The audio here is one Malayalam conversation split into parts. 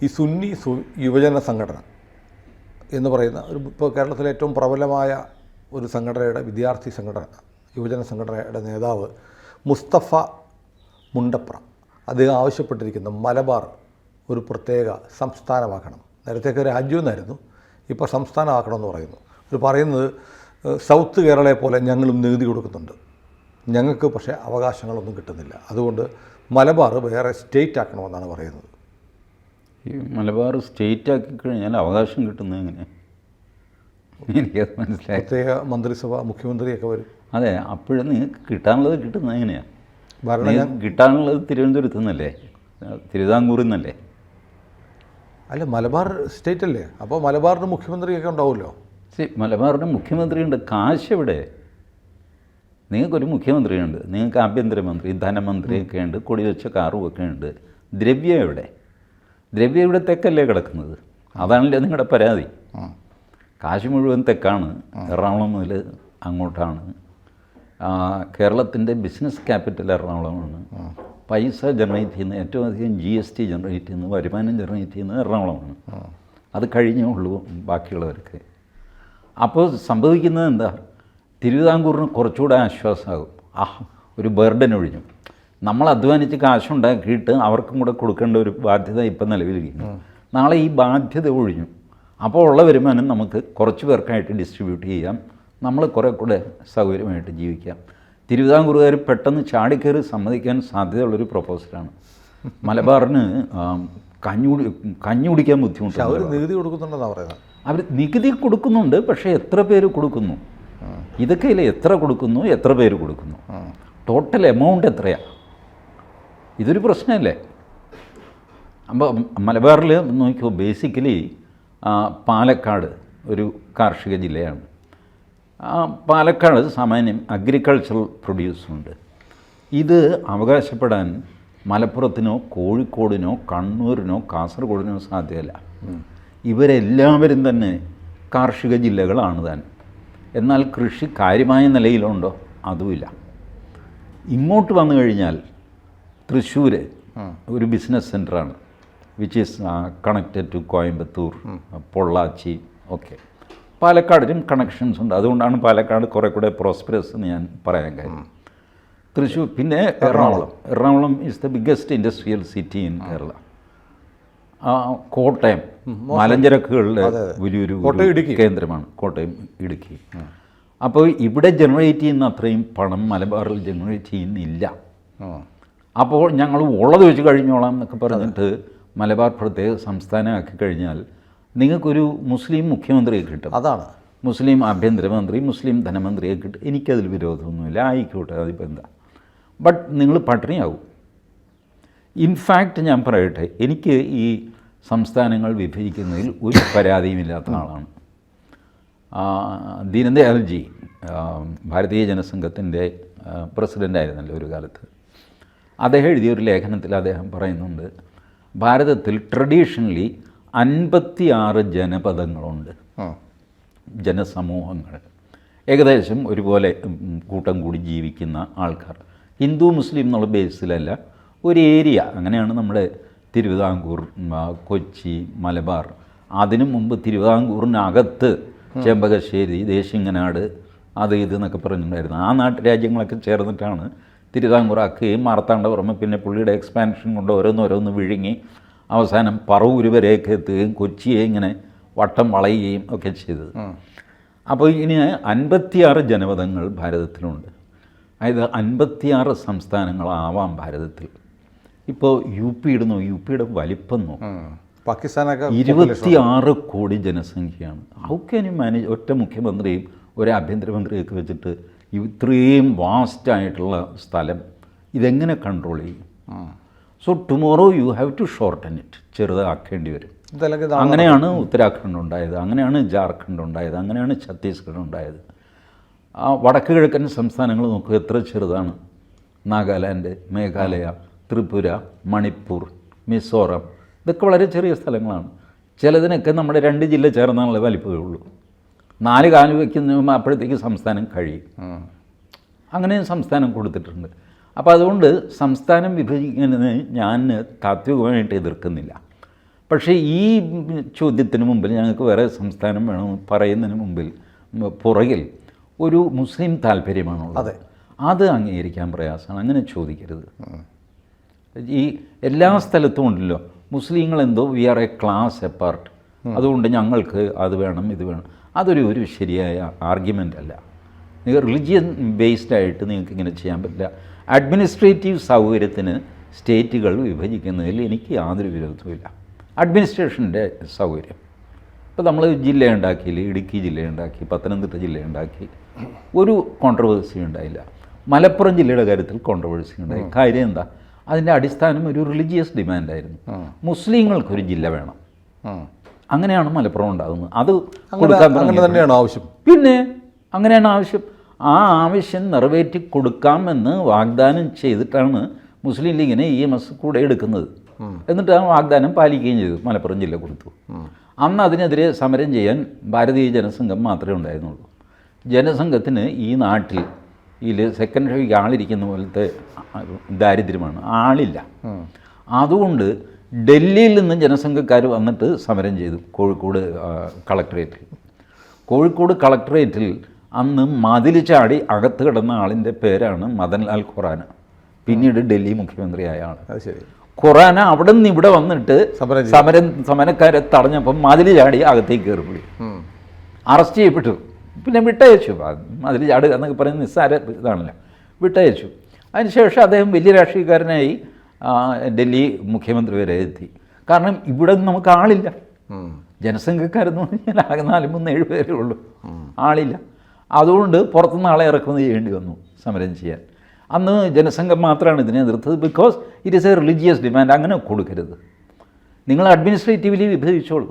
ഈ സുന്നി യുവജന സംഘടന എന്ന് പറയുന്ന ഇപ്പോൾ കേരളത്തിലെ ഏറ്റവും പ്രബലമായ ഒരു സംഘടനയുടെ വിദ്യാർത്ഥി സംഘടന, യുവജന സംഘടനയുടെ നേതാവ് മുസ്തഫ മുണ്ടപ്ര അദ്ദേഹം ആവശ്യപ്പെട്ടിരിക്കുന്ന മലബാർ ഒരു പ്രത്യേക സംസ്ഥാനമാക്കണം. നേരത്തെയൊക്കെ രാജ്യമെന്നായിരുന്നു, ഇപ്പോൾ സംസ്ഥാനമാക്കണമെന്ന് പറയുന്നു. ഇത് പറയുന്നത് സൗത്ത് കേരളയെ പോലെ ഞങ്ങളും നികുതി കൊടുക്കുന്നുണ്ട്, ഞങ്ങൾക്ക് പക്ഷേ അവകാശങ്ങളൊന്നും കിട്ടുന്നില്ല, അതുകൊണ്ട് മലബാർ വേറെ സ്റ്റേറ്റ് ആക്കണമെന്നാണ് പറയുന്നത്. ഈ മലബാർ സ്റ്റേറ്റ് ആക്കി കഴിഞ്ഞാൽ അവകാശം കിട്ടുന്നത് എങ്ങനെയാണ്? എനിക്കത് മനസ്സിലായി. പ്രത്യേക മന്ത്രിസഭ, മുഖ്യമന്ത്രിയൊക്കെ വരും. അതെ, അപ്പോഴും നിങ്ങൾക്ക് കിട്ടാനുള്ളത് കിട്ടുന്നത് എങ്ങനെയാണ്? ഭരണം കിട്ടാനുള്ളത് തിരുവനന്തപുരത്തു നിന്നല്ലേ, തിരുവിതാംകൂറിൽ നിന്നല്ലേ? അല്ല, മലബാർ സ്റ്റേറ്റ് അല്ലേ, അപ്പോൾ മലബാറിന് മുഖ്യമന്ത്രിയൊക്കെ ഉണ്ടാവുമല്ലോ. ശരി, മലബാറിന് മുഖ്യമന്ത്രിയുണ്ട്, കാശ് എവിടെ? നിങ്ങൾക്കൊരു മുഖ്യമന്ത്രിയുണ്ട്, നിങ്ങൾക്ക് ആഭ്യന്തരമന്ത്രി, ധനമന്ത്രിയൊക്കെ ഉണ്ട്, കൊടിവെച്ച കാറുമൊക്കെ ഉണ്ട്. ദ്രവ്യം എവിടെ? ദ്രവ്യം ഇവിടെ തെക്കല്ലേ കിടക്കുന്നത്? അതാണല്ലോ നിങ്ങളുടെ പരാതി. കാശ് മുഴുവൻ തെക്കാണ്, എറണാകുളം മുതൽ അങ്ങോട്ടാണ്. കേരളത്തിൻ്റെ ബിസിനസ് ക്യാപിറ്റൽ എറണാകുളമാണ്. പൈസ ജനറേറ്റ് ചെയ്യുന്ന, ഏറ്റവും അധികം GST ജനറേറ്റ് ചെയ്യുന്നത്, വരുമാനം ജനറേറ്റ് ചെയ്യുന്നത് എറണാകുളമാണ്. അത് കഴിഞ്ഞേ ഉള്ളൂ ബാക്കിയുള്ളവർക്ക്. അപ്പോൾ സംഭവിക്കുന്നത് എന്താ? തിരുവിതാംകൂറിന് കുറച്ചുകൂടെ ആശ്വാസമാകും. ഒരു ബർഡൻ ഒഴിഞ്ഞു. നമ്മൾ അധ്വാനിച്ച് കാശുണ്ടാക്കിയിട്ട് അവർക്കും കൂടെ കൊടുക്കേണ്ട ഒരു ബാധ്യത ഇപ്പം നിലവിലിരിക്കുന്നു. നാളെ ഈ ബാധ്യത ഒഴിഞ്ഞു. അപ്പോൾ ഉള്ള വരുമാനം നമുക്ക് കുറച്ച് പേർക്കായിട്ട് ഡിസ്ട്രിബ്യൂട്ട് ചെയ്യാം, നമ്മൾ കുറേ കൂടെ സൗകര്യമായിട്ട് ജീവിക്കാം. തിരുവിതാംകൂറുകാർ പെട്ടെന്ന് ചാടിക്കയറി സമ്മതിക്കാൻ സാധ്യതയുള്ളൊരു പ്രപ്പോസലാണ്. മലബാറിന് കഞ്ഞി കുടിക്കാൻ ബുദ്ധിമുട്ട്. അവർ നികുതി കൊടുക്കുന്നുണ്ടെന്നാണ് പറയുന്നത്. അവർ നികുതി കൊടുക്കുന്നുണ്ട്, പക്ഷേ എത്ര പേര് കൊടുക്കുന്നു? ഇതൊക്കെ ഇല്ല, എത്ര കൊടുക്കുന്നു, എത്ര പേര് കൊടുക്കുന്നു, ടോട്ടൽ എമൗണ്ട് എത്രയാണ്? ഇതൊരു പ്രശ്നമല്ലേ? അപ്പോൾ മലബാറിൽ നോക്കിയോ, ബേസിക്കലി പാലക്കാട് ഒരു കാർഷിക ജില്ലയാണ്. പാലക്കാട് സാമാന്യം അഗ്രികൾച്ചറൽ പ്രൊഡ്യൂസുണ്ട്. ഇത് അവകാശപ്പെടാൻ മലപ്പുറത്തിനോ കോഴിക്കോടിനോ കണ്ണൂരിനോ കാസർഗോഡിനോ സാധ്യമല്ല. ഇവരെല്ലാവരും തന്നെ കാർഷിക ജില്ലകളാണ് താൻ. എന്നാൽ കൃഷി കാര്യമായ നിലയിലുണ്ടോ? അതുമില്ല. ഇങ്ങോട്ട് വന്നു കഴിഞ്ഞാൽ തൃശ്ശൂർ ഒരു ബിസിനസ് സെൻ്ററാണ്, which is connected to Coimbatore, Pollachi ഒക്കെ. പാലക്കാടിനും കണക്ഷൻസ് ഉണ്ട്. അതുകൊണ്ടാണ് പാലക്കാട് കുറേ കൂടെ പ്രോസ്പെറസ് എന്ന് ഞാൻ പറയാൻ കാര്യം. തൃശ്ശൂർ, പിന്നെ Ernakulam is the biggest industrial city in Kerala. Kottayam മലഞ്ചരക്കുകളുടെ വലിയൊരു കേന്ദ്രമാണ്, കോട്ടയം, ഇടുക്കി. അപ്പോൾ ഇവിടെ ജനറേറ്റ് ചെയ്യുന്ന അത്രയും പണം മലബാറിൽ ജനറേറ്റ് ചെയ്യുന്നില്ല. അപ്പോൾ ഞങ്ങൾ ഉള്ളത് വെച്ച് കഴിഞ്ഞോളാം എന്നൊക്കെ പറഞ്ഞിട്ട് മലബാർ പ്രത്യേക സംസ്ഥാനമാക്കി കഴിഞ്ഞാൽ നിങ്ങൾക്കൊരു മുസ്ലിം മുഖ്യമന്ത്രിയെ കിട്ടും. അതാണ്, മുസ്ലിം ആഭ്യന്തരമന്ത്രി, മുസ്ലിം ധനമന്ത്രിയെ കിട്ടും. എനിക്കതിൽ വിരോധമൊന്നുമില്ല, ആയിക്കോട്ടെ, അതിപ്പോൾ എന്താ. ബട്ട് നിങ്ങൾ പട്ടിണിയാവും. ഇൻഫാക്റ്റ് ഞാൻ പറയട്ടെ, എനിക്ക് ഈ സംസ്ഥാനങ്ങൾ വിഭജിക്കുന്നതിൽ ഒരു പരാതിയുമില്ലാത്ത ആളാണ്. ദീനദയാൽജി ഭാരതീയ ജനസംഘത്തിൻ്റെ പ്രസിഡൻ്റായിരുന്നല്ലോ ഒരു കാലത്ത്. അദ്ദേഹം എഴുതിയൊരു ലേഖനത്തിൽ അദ്ദേഹം പറയുന്നുണ്ട്, ഭാരതത്തിൽ ട്രഡീഷണലി 56 ജനപദങ്ങളുണ്ട്, ജനസമൂഹങ്ങൾ, ഏകദേശം ഒരുപോലെ കൂട്ടം കൂടി ജീവിക്കുന്ന ആൾക്കാർ. ഹിന്ദു മുസ്ലിം എന്നുള്ള ബേസിലല്ല, ഒരു ഏരിയ. അങ്ങനെയാണ് നമ്മുടെ തിരുവിതാംകൂർ, കൊച്ചി, മലബാർ. അതിനു മുമ്പ് തിരുവിതാംകൂറിനകത്ത് ചെമ്പകശ്ശേരി, ദേശിങ്ങനാട്, അത് ഇതെന്നൊക്കെ പറഞ്ഞിട്ടുണ്ടായിരുന്നു. ആ നാട്ടുരാജ്യങ്ങളൊക്കെ ചേർന്നിട്ടാണ് തിരുവിതാംകൂറാക്കുകയും മാർത്താണ്ഡവർമ്മ പിന്നെ പുള്ളിയുടെ എക്സ്പാൻഷൻ കൊണ്ട് ഓരോന്നോരോന്ന് വിഴുങ്ങി അവസാനം പറവൂർ വരെയൊക്കെ എത്തുകയും കൊച്ചിയെ ഇങ്ങനെ വട്ടം വളയുകയും ഒക്കെ ചെയ്തത്. അപ്പോൾ ഇനി 56 ജനപദങ്ങൾ ഭാരതത്തിലുണ്ട്. അതായത് 56 സംസ്ഥാനങ്ങളാവാം ഭാരതത്തിൽ. ഇപ്പോൾ UP ഇടുന്നു, UP യുടെ വലിപ്പം നോക്കും, പാകിസ്ഥാനൊക്കെ 26 കോടി ജനസംഖ്യയാണ്. How can you manage? ഒറ്റ മുഖ്യമന്ത്രിയും ഒരു ആഭ്യന്തരമന്ത്രിയൊക്കെ വെച്ചിട്ട് ഇത്രയും വാസ്റ്റായിട്ടുള്ള സ്ഥലം ഇതെങ്ങനെ കൺട്രോൾ ചെയ്യും? So tomorrow you have to shorten it, ചെറുതാക്കേണ്ടി വരും. അങ്ങനെയാണ് ഉത്തരാഖണ്ഡ് ഉണ്ടായത്, അങ്ങനെയാണ് ജാർഖണ്ഡ് ഉണ്ടായത്, അങ്ങനെയാണ് ഛത്തീസ്ഗഡ് ഉണ്ടായത്. വടക്ക് കിഴക്കൻ സംസ്ഥാനങ്ങൾ നോക്കുക, എത്ര ചെറുതാണ്. നാഗാലാൻഡ്, മേഘാലയ, ത്രിപുര, മണിപ്പൂർ, മിസോറം, ഇതൊക്കെ വളരെ ചെറിയ സ്ഥലങ്ങളാണ്. ചിലതിനൊക്കെ നമ്മുടെ 2 ജില്ല ചേർന്നുള്ള വലിപ്പമേ ഉള്ളൂ. 4 കാല് വയ്ക്കുന്ന അപ്പോഴത്തേക്ക് സംസ്ഥാനം കഴിയും. അങ്ങനെ സംസ്ഥാനം കൊടുത്തിട്ടുണ്ട്. അപ്പോൾ അതുകൊണ്ട് സംസ്ഥാനം വിഭജിക്കുന്നതിന് ഞാൻ താത്വികമായിട്ട് എതിർക്കുന്നില്ല. പക്ഷേ ഈ ചോദ്യത്തിന് മുമ്പിൽ ഞങ്ങൾക്ക് വേറെ സംസ്ഥാനം വേണമെന്ന് പറയുന്നതിന് മുമ്പിൽ പുറകിൽ ഒരു മുസ്ലിം താല്പര്യമാണുള്ളത്. അതെ, അത് അംഗീകരിക്കാൻ പ്രയാസമാണ്. അങ്ങനെ ചോദിക്കരുത്. ഈ എല്ലാ സ്ഥലത്തും ഉണ്ടല്ലോ മുസ്ലിങ്ങൾ എന്തോ we are a class apart, അതുകൊണ്ട് ഞങ്ങൾക്ക് അത് വേണം ഇത് വേണം. അതൊരു ശരിയായ ആർഗ്യുമെൻ്റ് അല്ല. നിങ്ങൾ റിലിജിയൻ ബേസ്ഡ് ആയിട്ട് നിങ്ങൾക്ക് ഇങ്ങനെ ചെയ്യാൻ പറ്റില്ല. അഡ്മിനിസ്ട്രേറ്റീവ് സൗകര്യത്തിന് സ്റ്റേറ്റുകൾ വിഭജിക്കുന്നതിൽ എനിക്ക് യാതൊരു വിരോധവുമില്ല. അഡ്മിനിസ്ട്രേഷൻ്റെ സൗകര്യം ഇപ്പോൾ നമ്മൾ ജില്ലയുണ്ടാക്കിയില്ല, ഇടുക്കി ജില്ലയുണ്ടാക്കി, പത്തനംതിട്ട ജില്ലയുണ്ടാക്കി, ഒരു കോൺട്രവേഴ്സി ഉണ്ടായില്ല. മലപ്പുറം ജില്ലയുടെ കാര്യത്തിൽ കോൺട്രവേഴ്സി ഉണ്ടായി. കാര്യം എന്താ? അതിൻ്റെ അടിസ്ഥാനം ഒരു റിലീജിയസ് ഡിമാൻഡായിരുന്നു. മുസ്ലിങ്ങൾക്കൊരു ജില്ല വേണം. അങ്ങനെയാണ് മലപ്പുറം ഉണ്ടാകുന്നത്. അത് കൊടുക്കാൻ തന്നെയാണ് ആവശ്യം. പിന്നെ അങ്ങനെയാണ് ആവശ്യം. ആ ആവശ്യം നിറവേറ്റി കൊടുക്കാമെന്ന് വാഗ്ദാനം ചെയ്തിട്ടാണ് മുസ്ലിം ലീഗിനെ EMS കൂടെ എടുക്കുന്നത്. എന്നിട്ട് ആ വാഗ്ദാനം പാലിക്കുകയും ചെയ്തു. മലപ്പുറം ജില്ല കൊടുത്തു. അന്ന് അതിനെതിരെ സമരം ചെയ്യാൻ ഭാരതീയ ജനസംഘം മാത്രമേ ഉണ്ടായിരുന്നുള്ളൂ. ജനസംഘത്തിന് ഈ നാട്ടിൽ സെക്കൻഡ് ഷോയ്ക്ക് ആളിരിക്കുന്ന പോലത്തെ ദാരിദ്ര്യമാണ്, ആളില്ല. അതുകൊണ്ട് ഡൽഹിയിൽ നിന്ന് ജനസംഘക്കാർ വന്നിട്ട് സമരം ചെയ്തു കോഴിക്കോട് കളക്ടറേറ്റിൽ. കോഴിക്കോട് കളക്ടറേറ്റിൽ അന്ന് മതിൽ ചാടി അകത്ത് കിടന്ന ആളിൻ്റെ പേരാണ് മദൻലാൽ ഖുറാന, പിന്നീട് ഡൽഹി മുഖ്യമന്ത്രിയായ ആൾ. ശരി. ഖുറാന അവിടെ നിന്ന് ഇവിടെ വന്നിട്ട് സമരക്കാരെ തടഞ്ഞപ്പം മതിൽ ചാടി അകത്തേക്ക് കയറിപ്പോയി, അറസ്റ്റ് ചെയ്യപ്പെട്ടു. പിന്നെ വിട്ടയച്ചു. മതിൽ ചാടുക എന്നൊക്കെ പറയുന്ന നിസ്സാര ഇതാണല്ലോ, വിട്ടയച്ചു. അതിനുശേഷം അദ്ദേഹം വലിയ രാഷ്ട്രീയക്കാരനായി ഡൽഹി മുഖ്യമന്ത്രി വരെ എത്തി. കാരണം ഇവിടെ നമുക്ക് ആളില്ല. ജനസംഖ്യക്കാരെന്ന് പറഞ്ഞാൽ ആകെ 4-3-7 പേരേ ഉള്ളൂ, ആളില്ല. അതുകൊണ്ട് പുറത്തുനിന്ന് ആളെ ഇറക്കുമതി ചെയ്യേണ്ടി വന്നു സമരം ചെയ്യാൻ. അന്ന് ജനസംഘം മാത്രമാണ് ഇതിനെ എതിർത്തത്. Because it is a religious demand. അങ്ങനെ കൊടുക്കരുത്. നിങ്ങൾ അഡ്മിനിസ്ട്രേറ്റീവ്ലി വിഭജിച്ചോളൂ.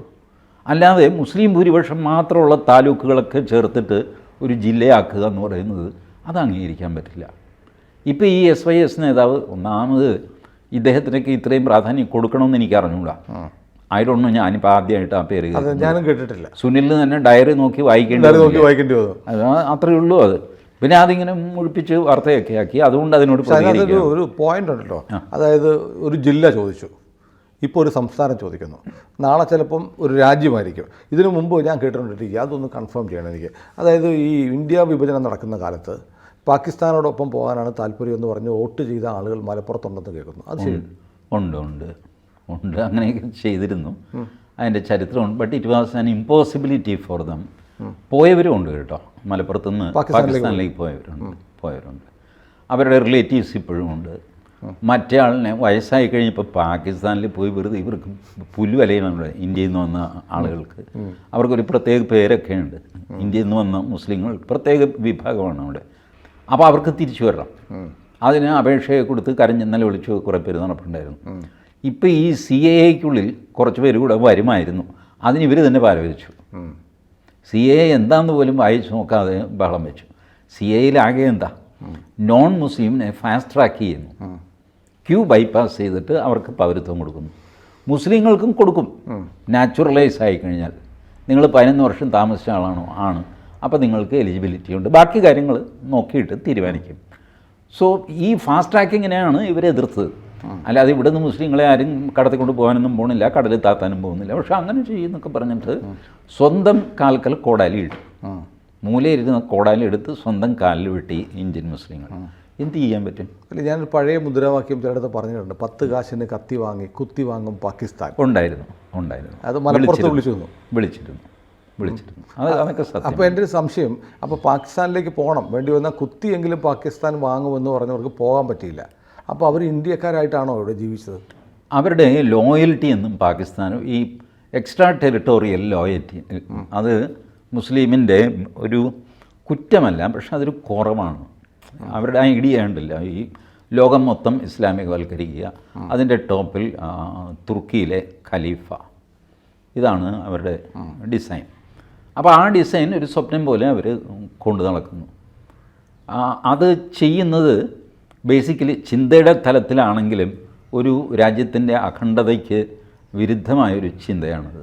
അല്ലാതെ മുസ്ലിം ഭൂരിപക്ഷം മാത്രമുള്ള താലൂക്കുകളൊക്കെ ചേർത്തിട്ട് ഒരു ജില്ലയാക്കുക എന്ന് പറയുന്നത് അത് അംഗീകരിക്കാൻ പറ്റില്ല. ഇപ്പോൾ ഈ SYS നേതാവ് ഒന്നാമത് ഇദ്ദേഹത്തിനൊക്കെ ഇത്രയും പ്രാധാന്യം കൊടുക്കണമെന്ന് എനിക്ക് അറിഞ്ഞൂടാ. ആയിട്ടൊന്നും ഞാനിപ്പോൾ ആദ്യമായിട്ട് ആ പേര് ഞാനും കേട്ടിട്ടില്ല. സുനിലിന് തന്നെ ഡയറി നോക്കി വായിക്കേണ്ടി വന്നു. അത് അത്രയേ ഉള്ളൂ. അത് പിന്നെ അതിങ്ങനെ മുഴിപ്പിച്ച് വാർത്തയൊക്കെ ആക്കി. അതുകൊണ്ട് അതിനോട് ഒരു പോയിന്റ് ഉണ്ടല്ലോ, അതായത് ഒരു ജില്ല ചോദിച്ചു, ഇപ്പോൾ ഒരു സംസ്ഥാനം ചോദിക്കുന്നു, നാളെ ചിലപ്പം ഒരു രാജ്യമായിരിക്കും. ഇതിനു മുമ്പ് ഞാൻ കേട്ടിട്ടുണ്ടിരിക്കുക, അതൊന്ന് കൺഫേം ചെയ്യണം എനിക്ക്. അതായത് ഈ ഇന്ത്യ വിഭജനം നടക്കുന്ന കാലത്ത് പാകിസ്ഥാനോടൊപ്പം പോകാനാണ് താല്പര്യം എന്ന് പറഞ്ഞ് വോട്ട് ചെയ്ത ആളുകൾ മലപ്പുറത്തുണ്ടെന്ന് കേൾക്കുന്നു. അത് ശരി? ഉണ്ട്. അങ്ങനെയൊക്കെ ചെയ്തിരുന്നു. അതിൻ്റെ ചരിത്രമുണ്ട്. But it was an impossibility for them. പോയവരും ഉണ്ട് കേട്ടോ, മലപ്പുറത്തുനിന്ന് പാകിസ്ഥാനിലേക്ക് പോയവരുണ്ട്. അവരുടെ റിലേറ്റീവ്സ് ഇപ്പോഴും ഉണ്ട്. മറ്റേ ആളിനെ വയസ്സായി കഴിഞ്ഞപ്പോൾ പാകിസ്ഥാനിൽ പോയി വെറുതെ ഇവർക്ക് പുല്ലുവലയുന്നുണ്ട്. ഇന്ത്യയിൽ നിന്ന് വന്ന ആളുകൾക്ക് അവർക്കൊരു പ്രത്യേക പേരൊക്കെ ഉണ്ട്. ഇന്ത്യയിൽ നിന്ന് വന്ന മുസ്ലിങ്ങൾ പ്രത്യേക വിഭാഗമാണ് അവിടെ. അപ്പോൾ അവർക്ക് തിരിച്ചു വരണം. അതിന് അപേക്ഷയെ കൊടുത്ത് കരഞ്ഞെന്നലെ വിളിച്ചു കുറേ പേര് നടപ്പുണ്ടായിരുന്നു. ഇപ്പോൾ ഈ CAAയ്ക്കുള്ളിൽ കുറച്ച് പേര് കൂടെ വരുമായിരുന്നു. അതിന് ഇവർ തന്നെ പാരവച്ചു. CAA എന്താണെന്ന് പോലും വായിച്ചു നോക്കാതെ ബഹളം വെച്ചു. CAAയിലാകെ എന്താ, നോൺ മുസ്ലിമിനെ ഫാസ്റ്റ് ട്രാക്ക് ചെയ്യുന്നു, ക്യൂ ബൈപ്പാസ് ചെയ്തിട്ട് അവർക്ക് പൗരത്വം കൊടുക്കുന്നു. മുസ്ലിങ്ങൾക്കും കൊടുക്കും. നാച്ചുറലൈസ് ആയി കഴിഞ്ഞാൽ നിങ്ങൾ 11 വർഷം താമസിച്ച ആളാണോ? ആണ്. അപ്പോൾ നിങ്ങൾക്ക് എലിജിബിലിറ്റി ഉണ്ട്. ബാക്കി കാര്യങ്ങൾ നോക്കിയിട്ട് തീരുമാനിക്കും. സോ ഈ ഫാസ്റ്റ് ട്രാക്കിങ്ങിനെയാണ് ഇവരെ എതിർത്തത്. അല്ലാതെ ഇവിടെ നിന്ന് മുസ്ലിങ്ങളെ ആരും കടത്തിക്കൊണ്ട് പോകാനൊന്നും പോകുന്നില്ല, കടലിൽ താത്താനും പോകുന്നില്ല. പക്ഷെ അങ്ങനെ ചെയ്യുന്നൊക്കെ പറഞ്ഞിട്ട് സ്വന്തം കാൽക്കൽ കോടാലി ഇട്ടു. മൂലയിരുന്ന കോടാലി എടുത്ത് സ്വന്തം കാലിൽ വെട്ടി ഇന്ത്യൻ മുസ്ലിങ്ങൾ. എന്ത് ചെയ്യാൻ പറ്റും? അല്ല, ഞാനൊരു പഴയ മുദ്രാവാക്യം ചിലടത്ത് പറഞ്ഞിട്ടുണ്ട്, 10 കാശിന് കത്തി വാങ്ങി കുത്തി വാങ്ങും പാകിസ്ഥാൻ. ഉണ്ടായിരുന്നു. അത് മലപ്പുറത്ത് വിളിച്ചിരുന്നു. അതൊക്കെ സത്യം. അപ്പോൾ എൻ്റെ ഒരു സംശയം, അപ്പോൾ പാകിസ്ഥാനിലേക്ക് പോകണം, വേണ്ടി വന്നാൽ കുത്തിയെങ്കിലും പാകിസ്ഥാൻ വാങ്ങുമെന്ന് പറഞ്ഞവർക്ക് പോകാൻ പറ്റിയില്ല. അപ്പോൾ അവർ ഇന്ത്യക്കാരായിട്ടാണോ ഇവിടെ ജീവിച്ചത്? അവരുടെ ലോയൽറ്റി എന്നും പാകിസ്ഥാനും ഈ എക്സ്ട്രാ ടെറിട്ടോറിയൽ ലോയൽറ്റി അത് മുസ്ലിമിൻ്റെ ഒരു കുറ്റമല്ല, പക്ഷെ അതൊരു കുറവാണ്. അവരുടെ ഐഡിയ ഉണ്ടല്ലോ, ഈ ലോകം മൊത്തം ഇസ്ലാമികവൽക്കരിക്കുക, അതിൻ്റെ ടോപ്പിൽ തുർക്കിയിലെ ഖലീഫ, ഇതാണ് അവരുടെ ഡിസൈൻ. അപ്പോൾ ആ ഡിസൈൻ ഒരു സ്വപ്നം പോലെ അവർ കൊണ്ടു നടക്കുന്നു. അത് ചെയ്യുന്നത് ബേസിക്കലി ചിന്തയുടെ തലത്തിലാണെങ്കിലും ഒരു രാജ്യത്തിൻ്റെ അഖണ്ഡതയ്ക്ക് വിരുദ്ധമായൊരു ചിന്തയാണത്.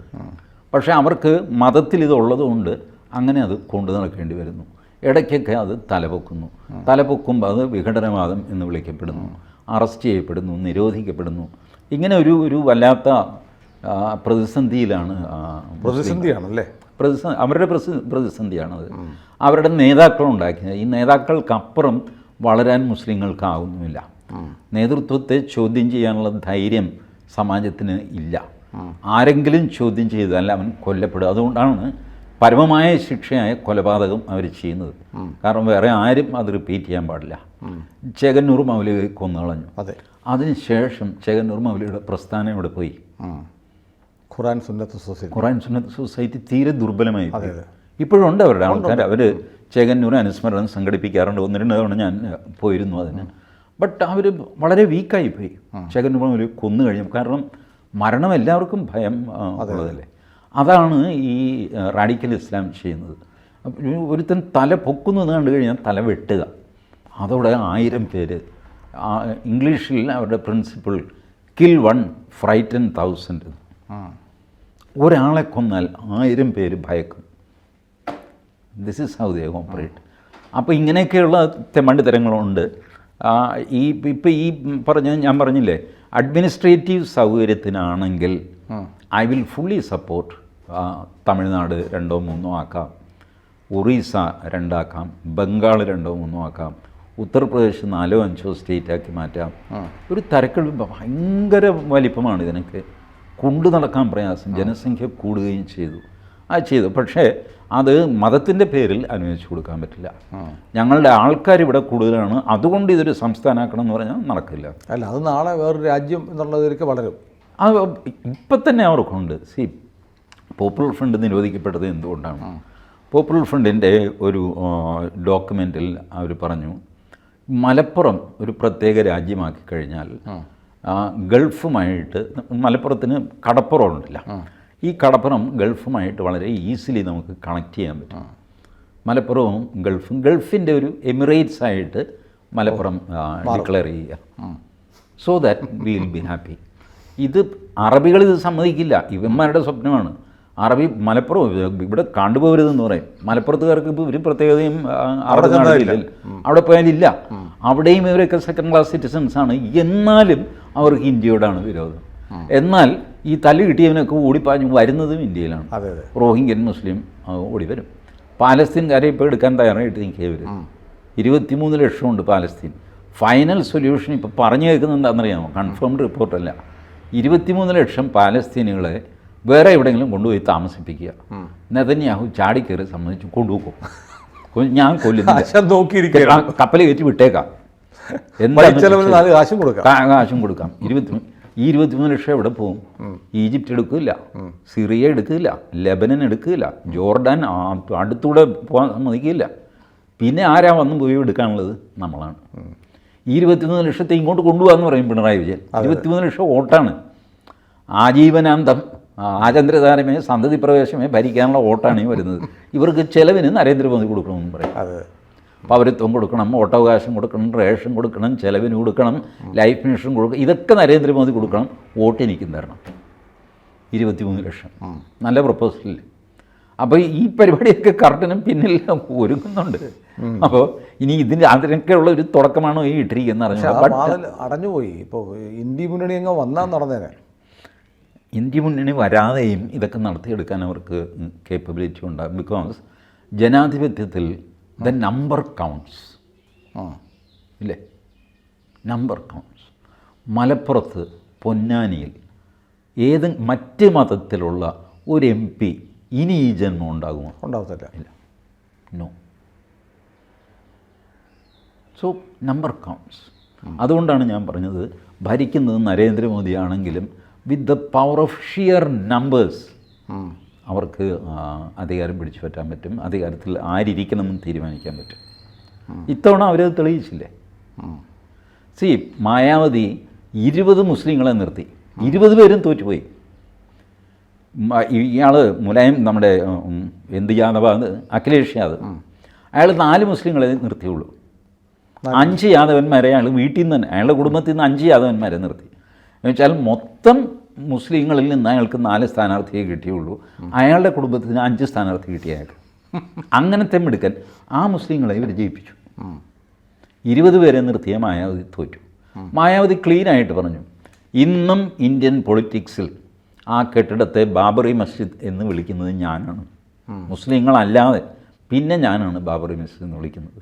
പക്ഷേ അവർക്ക് മതത്തിൽ ഇതുള്ളതുകൊണ്ട് അങ്ങനെ അത് കൊണ്ടു നടക്കേണ്ടി വരുന്നു. ഇടയ്ക്കൊക്കെ അത് തലപൊക്കുമ്പോൾ അത് വിഘടനവാദം എന്ന് വിളിക്കപ്പെടുന്നു, അറസ്റ്റ് ചെയ്യപ്പെടുന്നു, നിരോധിക്കപ്പെടുന്നു. ഇങ്ങനെ ഒരു വല്ലാത്ത പ്രതിസന്ധിയിലാണ്. പ്രതിസന്ധിയാണല്ലേ? അവരുടെ പ്രതിസന്ധിയാണത്. അവരുടെ നേതാക്കളുണ്ടാക്കിയത്. ഈ നേതാക്കൾക്കപ്പുറം വളരാൻ മുസ്ലിങ്ങൾക്കാവുന്നുമില്ല. നേതൃത്വത്തെ ചോദ്യം ചെയ്യാനുള്ള ധൈര്യം സമാജത്തിന് ഇല്ല. ആരെങ്കിലും ചോദ്യം ചെയ്താൽ അവൻ കൊല്ലപ്പെടും. അതുകൊണ്ടാണ് പരമമായ ശിക്ഷയായ കൊലപാതകം അവർ ചെയ്യുന്നത്. കാരണം വേറെ ആരും അത് റിപ്പീറ്റ് ചെയ്യാൻ പാടില്ല. ചേകന്നൂർ മൗലവി കൊന്നുകളഞ്ഞു. അതെ. അതിനുശേഷം ചേകന്നൂർ മൗലവിയുടെ പ്രസ്ഥാനം ഇവിടെ പോയി. ഖുറാൻ സുന്നത്ത് സൊസൈറ്റി തീരെ ദുർബലമായി. ഇപ്പോഴുണ്ട് അവരുടെ ആൾക്കാർ. അവർ ചേകന്നൂർ അനുസ്മരണം സംഘടിപ്പിക്കാറുണ്ട്. 1-2 തവണ ഞാൻ പോയിരുന്നു അതിന്. ബട്ട് അവർ വളരെ വീക്കായിപ്പോയി. ചേകന്നൂർ മൗലവി കൊന്നു കഴിയും. കാരണം മരണം എല്ലാവർക്കും ഭയം ഉള്ളതല്ലേ. അതാണ് ഈ റാഡിക്കൽ ഇസ്ലാം ചെയ്യുന്നത്. ഒരുത്തൻ തല പൊക്കുന്നത് കണ്ടു കഴിഞ്ഞാൽ തല വെട്ടുക. അതോടെ 1000 പേര്. ഇംഗ്ലീഷിൽ അവരുടെ പ്രിൻസിപ്പിൾ കിൽ 1 ഫ്രൈറ്റൻ 1000. ഒരാളെ കൊന്നാൽ 1000 പേര് ഭയക്കും. This is how they operate. അപ്പോൾ ഇങ്ങനെയൊക്കെയുള്ള തെമ്മണ്ടിത്തരങ്ങളുണ്ട്. ഇപ്പോൾ ഈ ഞാൻ പറഞ്ഞില്ലേ, അഡ്മിനിസ്ട്രേറ്റീവ് സൗകര്യത്തിനാണെങ്കിൽ I will fully support. Tamil Nadu 2-3 ആക്കാം, ഒറീസ 2 ആക്കാം, ബംഗാൾ 2-3 ആക്കാം, ഉത്തർപ്രദേശ് 4-5 സ്റ്റേറ്റാക്കി മാറ്റാം. ഒരു തരക്കൾ ഭയങ്കര വലിപ്പമാണ് ഇതിനൊക്കെ. കൊണ്ടു നടക്കാൻ പ്രയാസം. ജനസംഖ്യ കൂടുകയും ചെയ്തു. പക്ഷേ അത് മതത്തിൻ്റെ പേരിൽ അനുവദിച്ചു കൊടുക്കാൻ പറ്റില്ല. ഞങ്ങളുടെ ആൾക്കാർ ഇവിടെ കൂടുതലാണ്, അതുകൊണ്ട് ഇതൊരു സംസ്ഥാനമാക്കണം എന്ന് പറഞ്ഞാൽ നടക്കില്ല. അല്ല, അത് നാളെ വേറൊരു രാജ്യം എന്നുള്ളതിലേക്ക് വളരും. അത് ഇപ്പം തന്നെ അവർക്കുണ്ട്. പോപ്പുലർ ഫ്രണ്ട് നിരോധിക്കപ്പെട്ടത് എന്തുകൊണ്ടാണ്? പോപ്പുലർ ഫ്രണ്ടിൻ്റെ ഒരു ഡോക്യുമെൻറ്റിൽ അവർ പറഞ്ഞു, മലപ്പുറം ഒരു പ്രത്യേക രാജ്യമാക്കി കഴിഞ്ഞാൽ ഗൾഫുമായിട്ട്, മലപ്പുറത്തിന് കടപ്പുറം ഉണ്ടല്ല, ഈ കടപ്പുറം ഗൾഫുമായിട്ട് വളരെ ഈസിലി നമുക്ക് കണക്ട് ചെയ്യാൻ പറ്റും. മലപ്പുറവും ഗൾഫിൻ്റെ ഒരു എമിറേറ്റ്സ് ആയിട്ട് മലപ്പുറം ഡിക്ലെയർ ചെയ്യുക. So that we will be happy. ഇത് അറബികൾ ഇത് സമ്മതിക്കില്ല. ഇവന്മാരുടെ സ്വപ്നമാണ്. മലപ്പുറം ഇവിടെ കണ്ടുപോകരുതെന്ന് പറയും. മലപ്പുറത്തുകാർക്ക് ഇപ്പോൾ ഒരു പ്രത്യേകതയും അവിടെ പോയാലില്ല. അവിടെയും ഇവരൊക്കെ സെക്കൻഡ് ക്ലാസ് സിറ്റിസൺസ് ആണ്. എന്നാലും അവർക്ക് ഇന്ത്യയോടാണ് വിരോധം. എന്നാൽ ഈ തല്ല് കിട്ടിയവനൊക്കെ ഓടിപ്പാഞ്ഞ് വരുന്നതും ഇന്ത്യയിലാണ്. റോഹിംഗ്യൻ മുസ്ലിം ഓടി വരും. പാലസ്തീൻകാരെ ഇപ്പോൾ എടുക്കാൻ തയ്യാറായിട്ട് നിൽക്കിയവർ 23 ലക്ഷമുണ്ട് പാലസ്തീൻ. ഫൈനൽ സൊല്യൂഷൻ ഇപ്പോൾ പറഞ്ഞു കേൾക്കുന്നത് എന്താണെന്നറിയാമോ? കൺഫേംഡ് റിപ്പോർട്ടല്ല. 23 ലക്ഷം പാലസ്തീനികളെ വേറെ എവിടെയെങ്കിലും കൊണ്ടുപോയി താമസിപ്പിക്കുക. നെതന്യാഹു ചാടിക്കയറി സമ്മതിച്ചു കൊണ്ടുപോകും. ഞാൻ കൊല്ലുന്നില്ല, കപ്പൽ കയറ്റി വിട്ടേക്കാം, കാശും കൊടുക്കാം. 23 ലക്ഷം എവിടെ പോകും? ഈജിപ്റ്റ് എടുക്കില്ല, സിറിയ എടുക്കില്ല, ലെബനൻ എടുക്കില്ല, ജോർഡാൻ അടുത്തൂടെ പോകാൻ സമ്മതിക്കില്ല. പിന്നെ ആരാ വന്നും പോയി എടുക്കാനുള്ളത്? നമ്മളാണ്. 23 ലക്ഷത്തെ ഇങ്ങോട്ട് കൊണ്ടുപോകാമെന്ന് പറയും പിണറായി വിജയൻ. 23 ലക്ഷം വോട്ടാണ്. ആജീവനാന്തം ആചന്ദ്രധാരമേ സന്തതി പ്രവേശമേ ഭരിക്കാനുള്ള വോട്ടാണ് ഈ വരുന്നത്. ഇവർക്ക് ചിലവിന് നരേന്ദ്രമോദി കൊടുക്കണമെന്ന് പറയും. പൗരത്വം കൊടുക്കണം, വോട്ടവകാശം കൊടുക്കണം, റേഷൻ കൊടുക്കണം, ചിലവിന് കൊടുക്കണം, ലൈഫ് ഇൻഷുറൻസ് കൊടുക്കണം. ഇതൊക്കെ നരേന്ദ്രമോദി കൊടുക്കണം. വോട്ട് എനിക്കും തരണം. 23 ലക്ഷം നല്ല പ്രപ്പോസലിൽ. അപ്പോൾ ഈ പരിപാടിയൊക്കെ കറക്റ്റിനും പിന്നിൽ ഒരുങ്ങുന്നുണ്ട്. അപ്പോൾ ഇനി അതിനൊക്കെയുള്ള ഒരു തുടക്കമാണോ ഈ ഇട്ടിരിക്കുന്നത് അടഞ്ഞുപോയി. ഇപ്പോൾ ഇന്ത്യ മുന്നണി അങ്ങ് വന്നാൽ നടന്നേനെ. ഇന്ത്യ മുന്നണി വരാതെയും ഇതൊക്കെ നടത്തിയെടുക്കാൻ അവർക്ക് കേപ്പബിലിറ്റി ഉണ്ടാകും. ബിക്കോസ് ജനാധിപത്യത്തിൽ ദ നമ്പർ കൗണ്ട്സ് ഇല്ലേ? Number counts. മലപ്പുറത്ത് പൊന്നാനിയിൽ മറ്റ് മതത്തിലുള്ള ഒരു MP ഇനി ഈ ജന്മം ഉണ്ടാകുമോ? ഉണ്ടാകത്തില്ല. ഇല്ല. നോ. So number counts. അതുകൊണ്ടാണ് ഞാൻ പറഞ്ഞത്, ഭരിക്കുന്നത് നരേന്ദ്രമോദി ആണെങ്കിലും with the power of shear numbers അവർക്ക് അധികാരം പിടിച്ചു പറ്റാൻ പറ്റും. അധികാരത്തിൽ ആരിക്കണമെന്ന് തീരുമാനിക്കാൻ പറ്റും. ഇത്തവണ അവരത് തെളിയിച്ചില്ലേ? മായാവതി 20 മുസ്ലിങ്ങളെ നിർത്തി, 20 പേരും തോറ്റുപോയി. ഇയാൾ മുലായം, നമ്മുടെ യാദവ്, അഖിലേഷ് യാദവ്, അയാൾ 4 മുസ്ലിങ്ങളെ നിർത്തിയുള്ളൂ. 5 യാദവന്മാരെ അയാൾ വീട്ടിൽ നിന്ന് തന്നെ, അയാളുടെ കുടുംബത്തിൽ നിന്ന് 5 യാദവന്മാരെ നിർത്തി. എന്നുവെച്ചാൽ മൊത്തം മുസ്ലിങ്ങളിൽ നിന്ന് അയാൾക്ക് 4 സ്ഥാനാർത്ഥിയെ കിട്ടിയുള്ളൂ. അയാളുടെ കുടുംബത്തിന് 5 സ്ഥാനാർത്ഥി കിട്ടിയ അയാൾക്ക്. അങ്ങനത്തെ മിടുക്കൻ ആ മുസ്ലിങ്ങളെ ഇവർ ജയിപ്പിച്ചു. 20 പേരെ നിർത്തിയ മായാവതി തോറ്റു. മായാവതി ക്ലീനായിട്ട് പറഞ്ഞു, ഇന്നും ഇന്ത്യൻ പൊളിറ്റിക്സിൽ ആ കെട്ടിടത്തെ ബാബറി മസ്ജിദ് എന്ന് വിളിക്കുന്നത് ഞാനാണ്. മുസ്ലിങ്ങളല്ലാതെ പിന്നെ ഞാനാണ് ബാബറി മസ്ജിദ് എന്ന് വിളിക്കുന്നത്.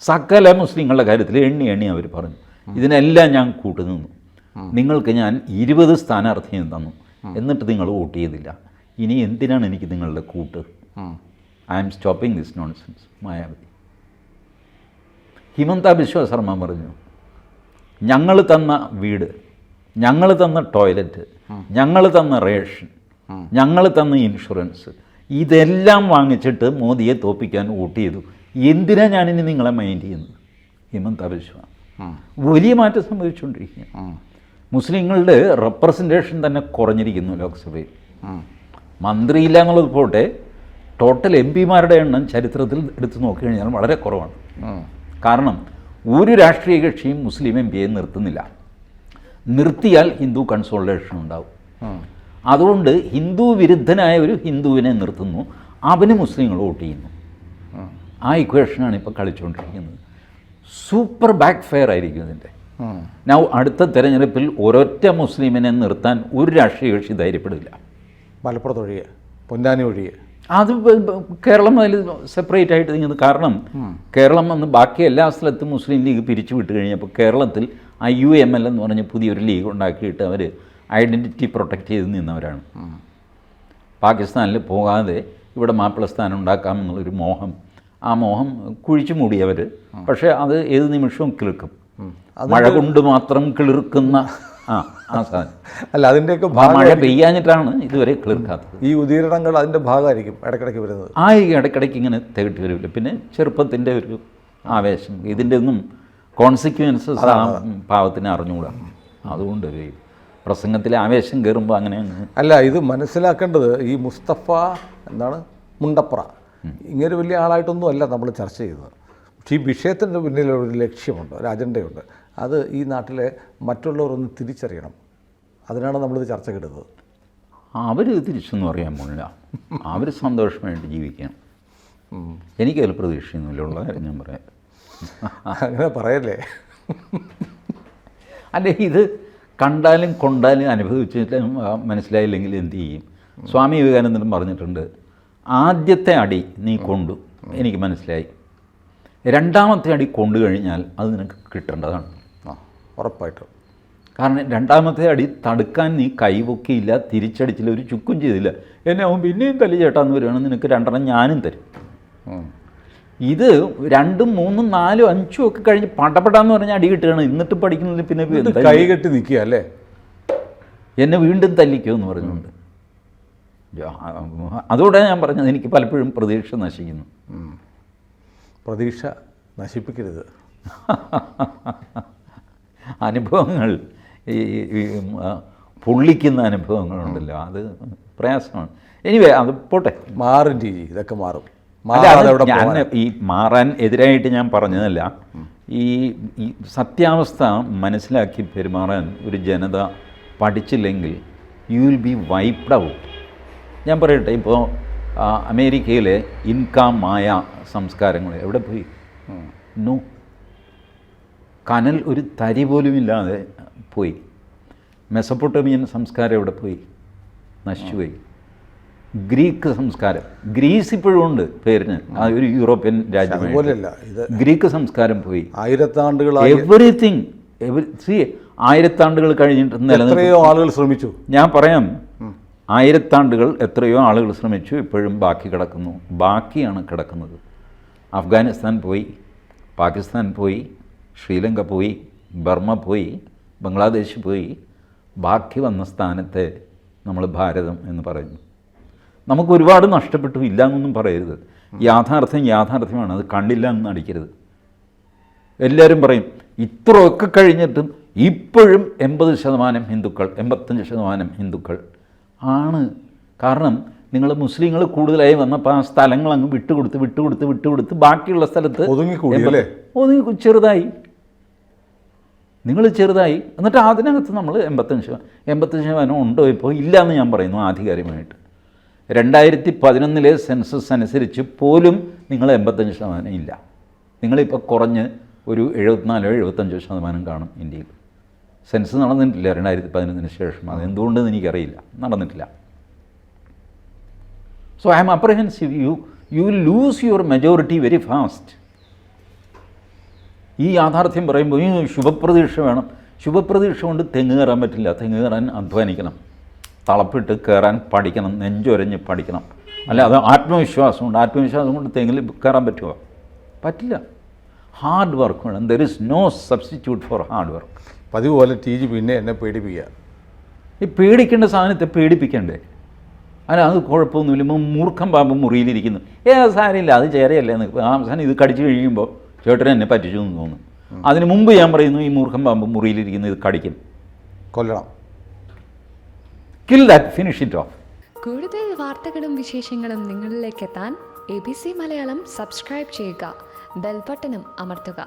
സകല മുസ്ലിങ്ങളുടെ കാര്യത്തിൽ എണ്ണി അവർ പറഞ്ഞു. ഇതിനെല്ലാം ഞാൻ കൂട്ടുനിന്നു. നിങ്ങൾക്ക് ഞാൻ 20 സ്ഥാനാർത്ഥിയെ തന്നു, എന്നിട്ട് നിങ്ങൾ വോട്ട് ചെയ്തില്ല. ഇനി എന്തിനാണ് എനിക്ക് നിങ്ങളുടെ കൂട്ട്? I am stopping this nonsense. Mayawati. Himanta Biswa Sarma പറഞ്ഞു, ഞങ്ങൾ തന്ന വീട്, ഞങ്ങൾ തന്ന ടോയ്ലറ്റ്, ഞങ്ങൾ തന്ന റേഷൻ, ഞങ്ങൾ തന്ന ഇൻഷുറൻസ്, ഇതെല്ലാം വാങ്ങിച്ചിട്ട് മോദിയെ തോൽപ്പിക്കാൻ വോട്ട് ചെയ്തു. എന്തിനാ ഞാനിനി നിങ്ങളെ മൈൻഡ് ചെയ്യുന്നത്? ഹിമന്ത ബിശ്വ. വലിയ മാറ്റം സംഭവിച്ചുകൊണ്ടിരിക്കുകയാണ്. മുസ്ലിങ്ങളുടെ റെപ്രസെൻറ്റേഷൻ തന്നെ കുറഞ്ഞിരിക്കുന്നു ലോക്സഭയിൽ. മന്ത്രിയില്ല എന്നുള്ളത് പോട്ടെ, ടോട്ടൽ MP-മാരുടെ എണ്ണം ചരിത്രത്തിൽ എടുത്തു നോക്കിക്കഴിഞ്ഞാൽ വളരെ കുറവാണ്. കാരണം ഒരു രാഷ്ട്രീയ കക്ഷിയും മുസ്ലിം MP-യെ നിർത്തുന്നില്ല. നിർത്തിയാൽ ഹിന്ദു കൺസോളിഡേഷൻ ഉണ്ടാവും. അതുകൊണ്ട് ഹിന്ദു വിരുദ്ധനായ ഒരു ഹിന്ദുവിനെ നിർത്തുന്നു, അവന് മുസ്ലിങ്ങൾ വോട്ട് ചെയ്യുന്നു. ആ ഇക്വേഷനാണ് ഇപ്പോൾ കളിച്ചുകൊണ്ടിരിക്കുന്നത്. സൂപ്പർ ബാക്ക് ഫയർ ആയിരിക്കും ഇതിൻ്റെ. ഞാൻ അടുത്ത തെരഞ്ഞെടുപ്പിൽ ഒരൊറ്റ മുസ്ലിമിനെ നിർത്താൻ ഒരു രാഷ്ട്രീയ കക്ഷി ധൈര്യപ്പെടില്ല. മലപ്പുറത്ത് ഒഴികെ, പൊന്നാനി ഒഴികെ. അത് കേരളം അതിൽ സെപ്പറേറ്റ് ആയിട്ട് നീങ്ങുന്നത്. കാരണം കേരളം വന്ന് ബാക്കി എല്ലാ സ്ഥലത്തും മുസ്ലിം ലീഗ് പിരിച്ചു വിട്ട് കഴിഞ്ഞപ്പോൾ കേരളത്തിൽ IUML എന്ന് പറഞ്ഞ് പുതിയൊരു ലീഗ് ഉണ്ടാക്കിയിട്ട് അവർ ഐഡൻറ്റിറ്റി പ്രൊട്ടക്റ്റ് ചെയ്ത് നിന്നവരാണ്. പാകിസ്ഥാനിൽ പോകാതെ ഇവിടെ മാപ്പിളസ്ഥാനം ഉണ്ടാക്കാമെന്നുള്ളൊരു മോഹം, ആ മോഹം കുഴിച്ചു മൂടിയവർ. പക്ഷേ അത് ഏത് നിമിഷവും കിളിർക്കും. മഴ കൊണ്ട് മാത്രം കിളിർക്കുന്ന ആ സാധനം അല്ല, അതിൻ്റെയൊക്കെ മഴ പെയ്യാഞ്ഞിട്ടാണ് ഇതുവരെ കിളിർക്കാത്തത്. ഈ ഉദീരണങ്ങൾ അതിൻ്റെ ഭാഗമായിരിക്കും ഇടയ്ക്കിടയ്ക്ക് വരുന്നത്. ഇടയ്ക്കിടയ്ക്ക് ഇങ്ങനെ തികട്ടി വരില്ല. പിന്നെ ചെറുപ്പത്തിൻ്റെ ഒരു ആവേശം, ഇതിൻ്റെ ഒന്നും കോൺസിക്വൻസസ് ആ പാവത്തിന് അറിഞ്ഞുകൂടാ. അതുകൊണ്ട് ഒരു പ്രസംഗത്തിലെ ആവേശം കയറുമ്പോൾ അങ്ങനെ അല്ല, ഇത് മനസ്സിലാക്കേണ്ടത് ഈ മുസ്തഫ എന്താണ് മുണ്ടപ്ര ഇങ്ങനെ വലിയ ആളായിട്ടൊന്നും അല്ല നമ്മൾ ചർച്ച ചെയ്തത്. പക്ഷേ ഈ വിഷയത്തിൻ്റെ പിന്നിൽ ഒരു ലക്ഷ്യമുണ്ട്, ഒരു അജണ്ടയുണ്ട്. അത് ഈ നാട്ടിലെ മറ്റുള്ളവരൊന്ന് തിരിച്ചറിയണം. അതിനാണ് നമ്മളിത് ചർച്ചയ്ക്കെടുത്തത്. അവർ തിരിച്ചൊന്നും അറിയാൻ പോണില്ല. അവർ സന്തോഷമായിട്ട് ജീവിക്കണം. എനിക്കതിൽ പ്രതീക്ഷയൊന്നുമില്ല, ഉള്ള കാര്യം ഞാൻ പറയാം. അങ്ങനെ പറയല്ലേ. അല്ലേ, ഇത് കണ്ടാലും കൊണ്ടാലും അനുഭവിച്ചിട്ട് മനസ്സിലായില്ലെങ്കിൽ എന്ത് ചെയ്യും? സ്വാമി വിവേകാനന്ദനും പറഞ്ഞിട്ടുണ്ട്, ആദ്യത്തെ അടി നീ കൊണ്ടു, എനിക്ക് മനസ്സിലായി. രണ്ടാമത്തെ അടി കൊണ്ടു കഴിഞ്ഞാൽ അത് നിനക്ക് കിട്ടേണ്ടതാണ്. ഉറപ്പായിട്ടും. കാരണം രണ്ടാമത്തെ അടി തടുക്കാൻ നീ കൈവൊക്കിയില്ല, തിരിച്ചടിച്ചില്ല, ഒരു ചുക്കും ചെയ്തില്ല. എന്നെ അവൻ പിന്നെയും തല്ലി ചേട്ടാന്ന് വരികയാണ്, നിനക്ക് 2 ഞാനും തരും. ഇത് 2, 3, 4, 5 ഒക്കെ കഴിഞ്ഞ് പടപടാന്ന് പറഞ്ഞാൽ അടി കിട്ടുകയാണ്. എന്നിട്ട് പഠിക്കുന്നത് പിന്നെ കൈ കെട്ടി നിൽക്കുക അല്ലേ, എന്നെ വീണ്ടും തല്ലിക്കുമെന്ന് പറഞ്ഞുകൊണ്ട്. അതോടെ ഞാൻ പറഞ്ഞത്, എനിക്ക് പലപ്പോഴും പ്രതീക്ഷ നശിക്കുന്നു. പ്രതീക്ഷ നശിപ്പിക്കരുത്. അനുഭവങ്ങൾ ഈ പൊള്ളിക്കുന്ന അനുഭവങ്ങളുണ്ടല്ലോ, അത് പ്രയാസമാണ്. എനിവേ അത് പോട്ടെ, മാറും രീതി, ഇതൊക്കെ മാറും. ഞാൻ ഈ മാറാൻ എതിരായിട്ട് ഞാൻ പറഞ്ഞതല്ല. ഈ സത്യാവസ്ഥ മനസ്സിലാക്കി പെരുമാറാൻ ഒരു ജനത പഠിച്ചില്ലെങ്കിൽ you will be wiped out. ഞാൻ പറയട്ടെ, ഇപ്പോൾ അമേരിക്കയിലെ ഇൻക മായ സംസ്കാരങ്ങൾ എവിടെ പോയി? നോ, കനൽ ഒരു തരി പോലുമില്ലാതെ പോയി. മെസപ്പൊട്ടേമിയൻ സംസ്കാരം എവിടെ പോയി? നശിച്ചുപോയി. ഗ്രീക്ക് സംസ്കാരം, ഗ്രീസ് ഇപ്പോഴും ഉണ്ട് പേരിന്, ഒരു യൂറോപ്യൻ രാജ്യമല്ല. ഗ്രീക്ക് സംസ്കാരം പോയി. 1000 ആണ്ടുകൾ എവറിത്തിങ് 1000 ആണ്ടുകൾ കഴിഞ്ഞിട്ട് എത്രയോ ആളുകൾ ശ്രമിച്ചു. ഞാൻ പറയാം, 1000 ആണ്ടുകൾ എത്രയോ ആളുകൾ ശ്രമിച്ചു, ഇപ്പോഴും ബാക്കി കിടക്കുന്നു. ബാക്കിയാണ് കിടക്കുന്നത്. അഫ്ഗാനിസ്ഥാൻ പോയി, പാകിസ്ഥാൻ പോയി, ശ്രീലങ്ക പോയി, ബർമ്മ പോയി, ബംഗ്ലാദേശ് പോയി. ബാക്കി വന്ന സ്ഥാനത്തെ നമ്മൾ ഭാരതം എന്ന് പറയുന്നു. നമുക്ക് ഒരുപാട് നഷ്ടപ്പെട്ടു, ഇല്ല എന്നൊന്നും പറയരുത്. യാഥാർത്ഥ്യമാണ്, അത് കണ്ടില്ല എന്ന് നടിക്കരുത്. എല്ലാവരും പറയും ഇത്രയൊക്കെ കഴിഞ്ഞിട്ടും ഇപ്പോഴും 80% ഹിന്ദുക്കൾ, 85% ഹിന്ദുക്കൾ ആണ്. കാരണം നിങ്ങൾ മുസ്ലിങ്ങൾ കൂടുതലായി വന്നപ്പോൾ ആ സ്ഥലങ്ങൾ അങ്ങ് വിട്ടുകൊടുത്ത് ബാക്കിയുള്ള സ്ഥലത്ത് ഒതുങ്ങി ചെറുതായി, നിങ്ങൾ ചെറുതായി. എന്നിട്ട് അതിനകത്ത് നമ്മൾ 85% ഉണ്ടോ ഇപ്പോൾ? ഇല്ല എന്ന് ഞാൻ പറയുന്നു ആധികാരികമായിട്ട്. 2011 സെൻസസ് അനുസരിച്ച് പോലും നിങ്ങൾ 85% ഇല്ല. നിങ്ങളിപ്പോൾ കുറഞ്ഞ് ഒരു 74-75% കാണും ഇന്ത്യയിൽ. സെൻസ് നടന്നിട്ടില്ല 2011 ശേഷം. അതെന്തുകൊണ്ടെന്ന് എനിക്കറിയില്ല, നടന്നിട്ടില്ല. So I am apprehensive. You will lose your majority very fast. ഈ യാഥാർത്ഥ്യം പറയുമ്പോൾ ഈ ശുഭപ്രതീക്ഷ വേണം. ശുഭപ്രതീക്ഷ കൊണ്ട് തെങ്ങ് കയറാൻ പറ്റില്ല. തെങ്ങ് കയറാൻ അധ്വാനിക്കണം, തളപ്പിട്ട് കയറാൻ പഠിക്കണം, നെഞ്ചൊരഞ്ഞ് പഠിക്കണം. അല്ല, അത് ആത്മവിശ്വാസമുണ്ട്. ആത്മവിശ്വാസം കൊണ്ട് തെങ്ങിൽ കയറാൻ പറ്റുമോ? പറ്റില്ല. ഹാർഡ് വർക്ക് വേണം. There is no substitute for hard work. പതിവ് പോലെ TG പിന്നെ എന്നെ പേടിപ്പിക്കുക. ഈ പേടിക്കേണ്ട സാധനത്തെ പേടിപ്പിക്കണ്ടേ? അല്ല, അത് കുഴപ്പമൊന്നുമില്ല. മൂർഖം പാമ്പ് മുറിയിലിരിക്കുന്നു, സാരമില്ല, അത് ചേരയല്ലേ എന്ന്. അവസാനം ഇത് കടിച്ചു കഴിയുമ്പോൾ ചേട്ടൻ എന്നെ പറ്റിച്ചു എന്ന് തോന്നുന്നു. അതിന് മുമ്പ് ഞാൻ പറയുന്നു, ഈ മൂർഖം പാമ്പ് മുറിയിലിരിക്കുന്നു, ഇത് കടിക്കും, കൊല്ലണം. Kill that, finish it off. കൂടുതൽ വാർത്തകളും വിശേഷങ്ങളും നിങ്ങളിലേക്ക് എത്താൻ ABC മലയാളം സബ്സ്ക്രൈബ് ചെയ്യുക, ബെൽ ബട്ടണും അമർത്തുക.